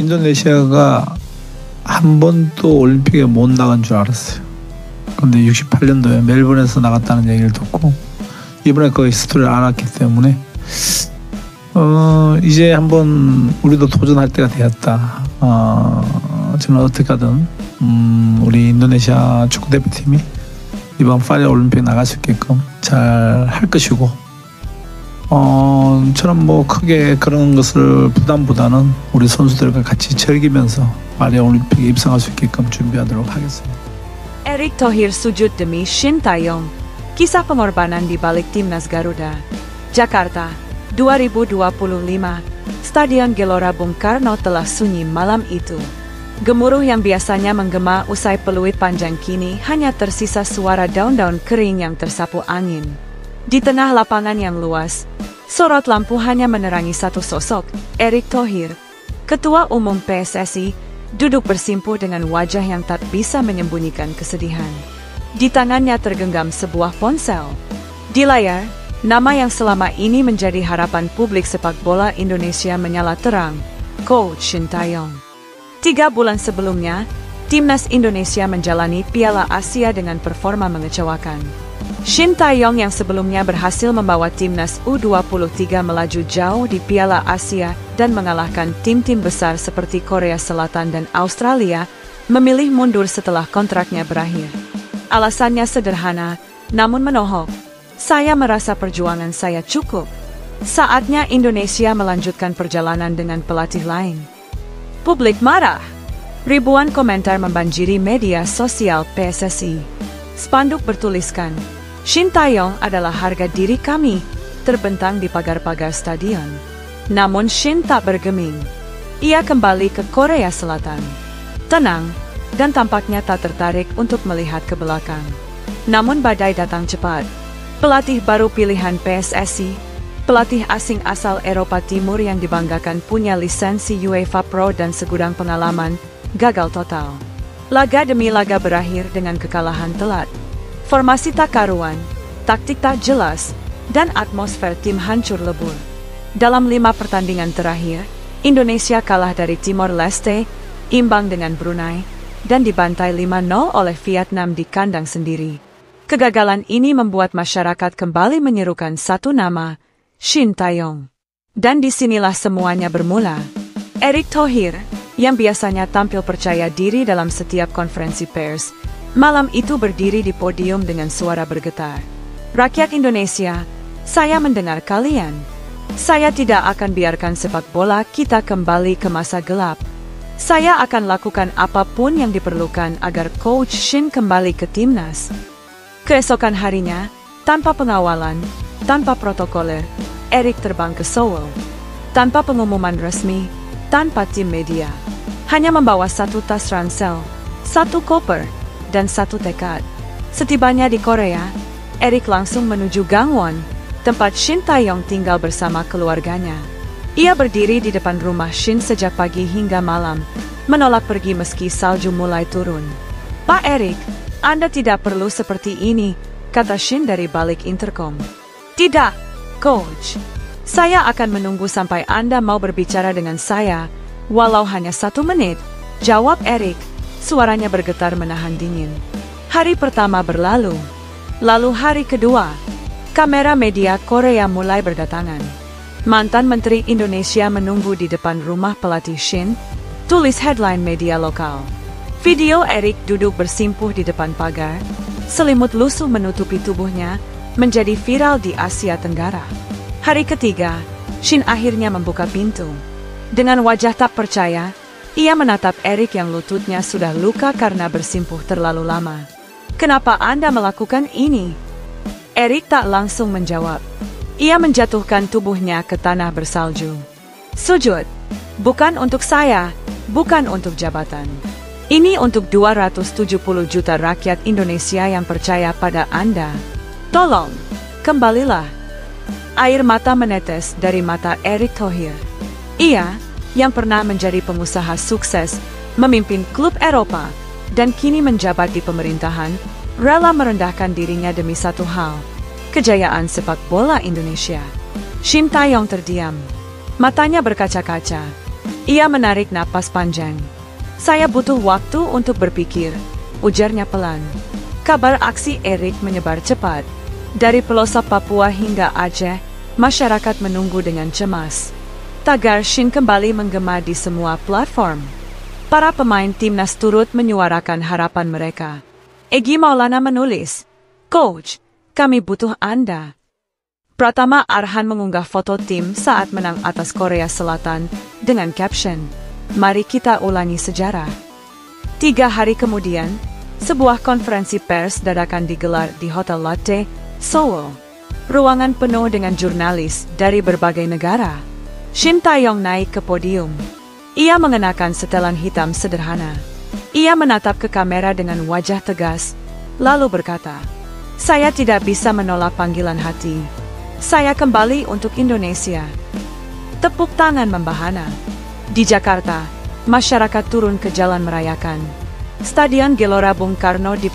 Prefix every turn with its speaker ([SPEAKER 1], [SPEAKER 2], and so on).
[SPEAKER 1] 인도네시아가 한 번도 올림픽에 못 나간 줄 알았어요. 근데 68년도에 멜번에서 나갔다는 얘기를 듣고 이번에 그 스토리를 알았기 때문에 이제 한번 우리도 도전할 때가 되었다. 저는 어떻게 하든 우리 인도네시아 축구 대표팀이 이번 파리 올림픽 나갈 수 있게끔 잘 할 것이고 저는 뭐 크게 그런 것을 부담보다는 우리 선수들과 같이 즐기면서 파리 올림픽에 입상할 수 있게끔 준비하도록 하겠습니다.
[SPEAKER 2] Erick Thohir sujud demi Shin Tae-yong. Kisah pengorbanan di balik Timnas Garuda. Jakarta, 2025. Stadion Gelora Bung Karno telah sunyi malam itu. Gemuruh yang biasanya menggema usai peluit panjang kini hanya tersisa suara daun-daun kering yang tersapu angin. Di tengah lapangan yang luas, sorot lampu hanya menerangi satu sosok, Erick Thohir, Ketua Umum PSSI, duduk bersimpuh dengan wajah yang tak bisa menyembunyikan kesedihan. Di tangannya tergenggam sebuah ponsel. Di layar, nama yang selama ini menjadi harapan publik sepak bola Indonesia menyala terang, Coach Shin Tae-yong. 3 bulan sebelumnya, Timnas Indonesia menjalani Piala Asia dengan performa mengecewakan. Shin Tae-yong yang sebelumnya berhasil membawa Timnas U23 melaju jauh di Piala Asia dan mengalahkan tim-tim besar seperti Korea Selatan dan Australia, memilih mundur setelah kontraknya berakhir. Alasannya sederhana, namun menohok. Saya merasa perjuangan saya cukup. Saatnya Indonesia melanjutkan perjalanan dengan pelatih lain. Publik marah. Ribuan komentar membanjiri media sosial PSSI. Spanduk bertuliskan, Shin Tae-yong adalah harga diri kami, terbentang di pagar-pagar stadion. Namun Shin tak bergeming. Ia kembali ke Korea Selatan. Tenang, dan tampaknya tak tertarik untuk melihat ke belakang. Namun badai datang cepat. Pelatih baru pilihan PSSI, pelatih asing asal Eropa Timur yang dibanggakan punya lisensi UEFA Pro dan segudang pengalaman, gagal total. Laga demi laga berakhir dengan kekalahan telat. Formasi tak karuan, taktik tak jelas, dan atmosfer tim hancur lebur. Dalam 5 pertandingan terakhir, Indonesia kalah dari Timor Leste, imbang dengan Brunei, dan dibantai 5-0 oleh Vietnam di kandang sendiri. Kegagalan ini membuat masyarakat kembali menyerukan satu nama, Shin Tae-yong. Dan disinilah semuanya bermula. Erick Thohir, yang biasanya tampil percaya diri dalam setiap konferensi pers, malam itu berdiri di podium dengan suara bergetar. Rakyat Indonesia, saya mendengar kalian. Saya tidak akan biarkan sepak bola kita kembali ke masa gelap. Saya akan lakukan apapun yang diperlukan agar Coach Shin kembali ke timnas. Keesokan harinya, tanpa pengawalan, tanpa protokoler, Erick terbang ke Seoul. Tanpa pengumuman resmi, tanpa tim media. Hanya membawa 1 tas ransel, 1 koper, dan 1 tekad. Setibanya di Korea, Erick langsung menuju Gangwon, tempat Shin Tae-yong tinggal bersama keluarganya. Ia berdiri di depan rumah Shin sejak pagi hingga malam, menolak pergi meski salju mulai turun. Pak Erick, Anda tidak perlu seperti ini, kata Shin dari balik intercom. Tidak, Coach. Saya akan menunggu sampai Anda mau berbicara dengan saya, walau hanya 1 menit, jawab Erick. Suaranya bergetar menahan dingin. Hari pertama berlalu. Lalu hari kedua. Kamera media Korea mulai berdatangan. Mantan Menteri Indonesia menunggu di depan rumah pelatih Shin, tulis headline media lokal. Video Erick duduk bersimpuh di depan pagar, selimut lusuh menutupi tubuhnya, menjadi viral di Asia Tenggara. Hari ketiga, Shin akhirnya membuka pintu. Dengan wajah tak percaya, ia menatap Erick yang lututnya sudah luka karena bersimpuh terlalu lama. Kenapa Anda melakukan ini? Erick tak langsung menjawab. Ia menjatuhkan tubuhnya ke tanah bersalju. Sujud. Bukan untuk saya, bukan untuk jabatan. Ini untuk 270 juta rakyat Indonesia yang percaya pada Anda. Tolong, kembalilah. Air mata menetes dari mata Erick Thohir. Ia, yang pernah menjadi pengusaha sukses, memimpin klub Eropa, dan kini menjabat di pemerintahan, rela merendahkan dirinya demi satu hal, kejayaan sepak bola Indonesia. Shin Tae-yong terdiam. Matanya berkaca-kaca. Ia menarik napas panjang. Saya butuh waktu untuk berpikir, ujarnya pelan. Kabar aksi Erik menyebar cepat. Dari pelosok Papua hingga Aceh, masyarakat menunggu dengan cemas. Tagar Shin kembali menggema di semua platform. Para pemain timnas turut menyuarakan harapan mereka. Egy Maulana menulis, "Coach, kami butuh Anda." Pratama Arhan mengunggah foto tim saat menang atas Korea Selatan dengan caption, "Mari kita ulangi sejarah." 3 hari kemudian, sebuah konferensi pers dadakan digelar di Hotel Lotte, Seoul. Ruangan penuh dengan jurnalis dari berbagai negara. Shin Tae-yong naik ke podium. Ia mengenakan setelan hitam sederhana. Ia menatap ke kamera dengan wajah tegas, lalu berkata, "Saya tidak bisa menolak panggilan hati. Saya kembali untuk Indonesia." Tepuk tangan membahana. Di Jakarta, masyarakat turun ke jalan merayakan. Stadion Gelora Bung Karno di